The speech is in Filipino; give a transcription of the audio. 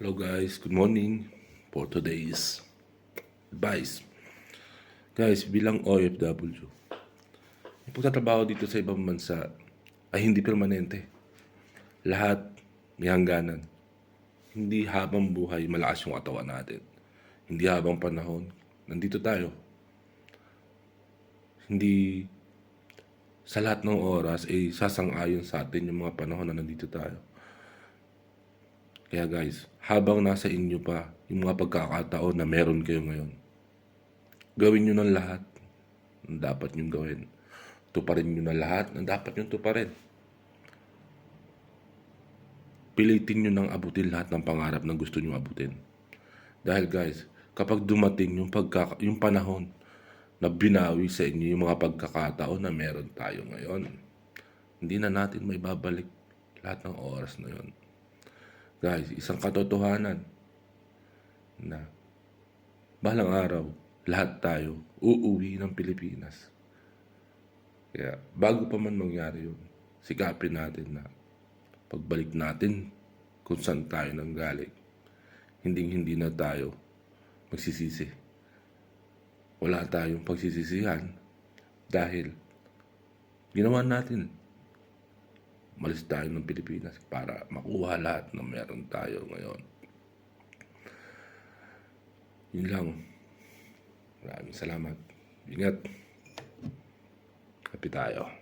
Hello guys, good morning for today's advice. Guys, bilang OFW, yung pagtatrabaho dito sa ibang bansa ay hindi permanente. Lahat may hangganan. Hindi habang buhay malakas yung katawan natin. Hindi habang panahon, nandito tayo. Hindi sa lahat ng oras ay sasang-ayon sa atin yung mga panahon na nandito tayo. Kaya guys, habang nasa inyo pa yung mga pagkakataon na meron kayo ngayon, gawin nyo ng lahat ng dapat nyo gawin. Tuparin nyo na lahat ng dapat nyo tuparin. Pilitin nyo nang abutin lahat ng pangarap na gusto nyo abutin. Dahil guys, kapag dumating yung panahon na binawi sa inyo yung mga pagkakataon na meron tayo ngayon, hindi na natin may babalik lahat ng oras na yon. Guys, isang katotohanan na balang araw, lahat tayo uuwi ng Pilipinas. Kaya bago pa man mangyari yun, sikapin natin na pagbalik natin kung saan tayo nanggaling, hindi na tayo magsisisi. Wala tayong pagsisisihan dahil ginawa natin. Malis tayo ng Pilipinas para makuha lahat na meron tayo ngayon. Yun lang. Maraming salamat. Ingat. Happy tayo.